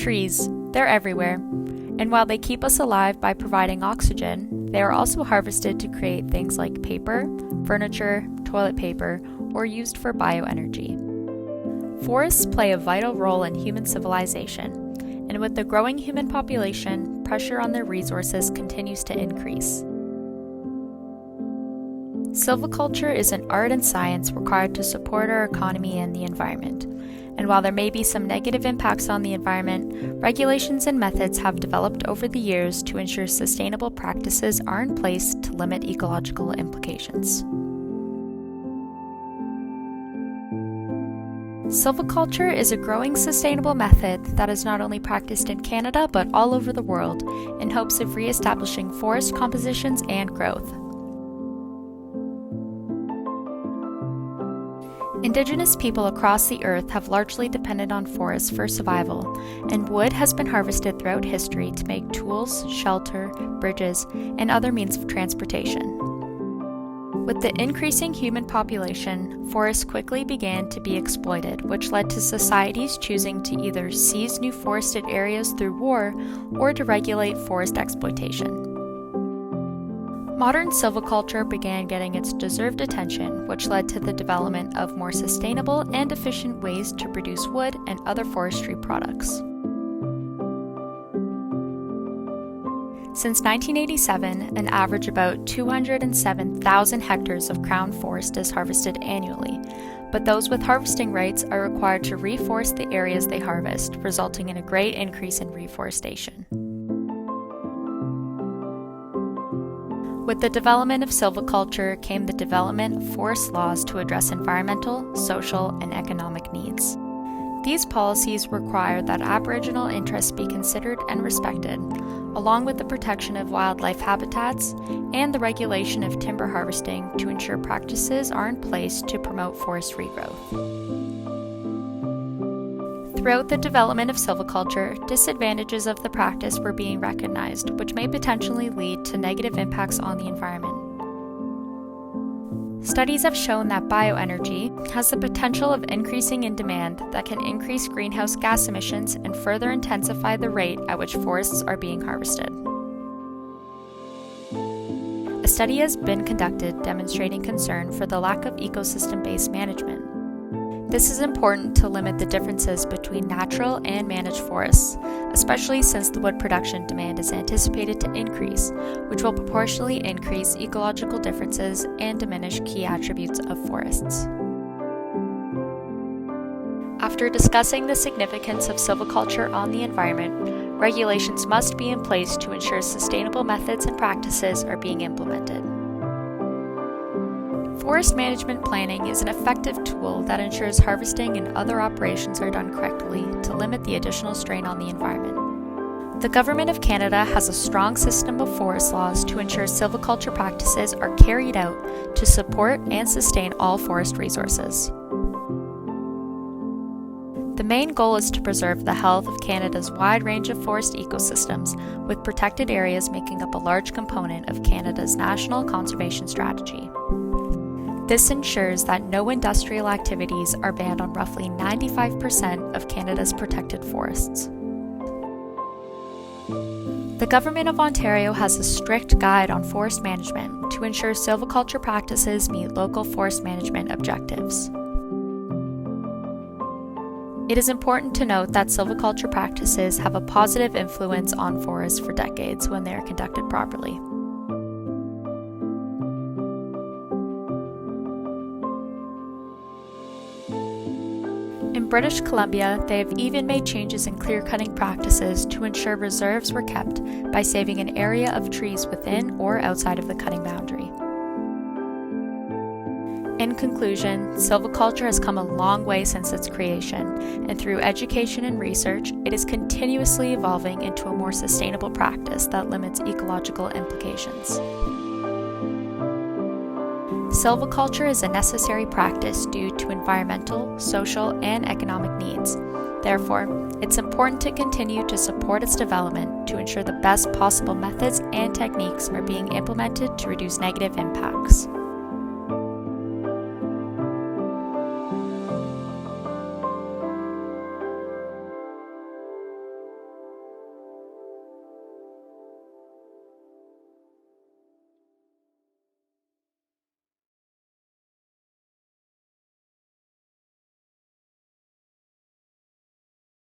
Trees, they're everywhere, and while they keep us alive by providing oxygen, they are also harvested to create things like paper, furniture, toilet paper, or used for bioenergy. Forests play a vital role in human civilization, and with the growing human population, pressure on their resources continues to increase. Silviculture is an art and science required to support our economy and the environment. And while there may be some negative impacts on the environment, regulations and methods have developed over the years to ensure sustainable practices are in place to limit ecological implications. Silviculture is a growing sustainable method that is not only practiced in Canada but all over the world in hopes of re-establishing forest compositions and growth. Indigenous people across the earth have largely depended on forests for survival, and wood has been harvested throughout history to make tools, shelter, bridges, and other means of transportation. With the increasing human population, forests quickly began to be exploited, which led to societies choosing to either seize new forested areas through war or to regulate forest exploitation. Modern silviculture began getting its deserved attention, which led to the development of more sustainable and efficient ways to produce wood and other forestry products. Since 1987, an average about 207,000 hectares of crown forest is harvested annually, but those with harvesting rights are required to reforest the areas they harvest, resulting in a great increase in reforestation. With the development of silviculture came the development of forest laws to address environmental, social, and economic needs. These policies require that Aboriginal interests be considered and respected, along with the protection of wildlife habitats and the regulation of timber harvesting to ensure practices are in place to promote forest regrowth. Throughout the development of silviculture, disadvantages of the practice were being recognized, which may potentially lead to negative impacts on the environment. Studies have shown that bioenergy has the potential of increasing in demand that can increase greenhouse gas emissions and further intensify the rate at which forests are being harvested. A study has been conducted demonstrating concern for the lack of ecosystem-based management. This is important to limit the differences between natural and managed forests, especially since the wood production demand is anticipated to increase, which will proportionally increase ecological differences and diminish key attributes of forests. After discussing the significance of silviculture on the environment, regulations must be in place to ensure sustainable methods and practices are being implemented. Forest management planning is an effective tool that ensures harvesting and other operations are done correctly to limit the additional strain on the environment. The Government of Canada has a strong system of forest laws to ensure silviculture practices are carried out to support and sustain all forest resources. The main goal is to preserve the health of Canada's wide range of forest ecosystems, with protected areas making up a large component of Canada's National Conservation Strategy. This ensures that no industrial activities are banned on roughly 95% of Canada's protected forests. The Government of Ontario has a strict guide on forest management to ensure silviculture practices meet local forest management objectives. It is important to note that silviculture practices have a positive influence on forests for decades when they are conducted properly. In British Columbia, they have even made changes in clear-cutting practices to ensure reserves were kept by saving an area of trees within or outside of the cutting boundary. In conclusion, silviculture has come a long way since its creation, and through education and research, it is continuously evolving into a more sustainable practice that limits ecological implications. Silviculture is a necessary practice due to environmental, social, and economic needs. Therefore, it's important to continue to support its development to ensure the best possible methods and techniques are being implemented to reduce negative impacts.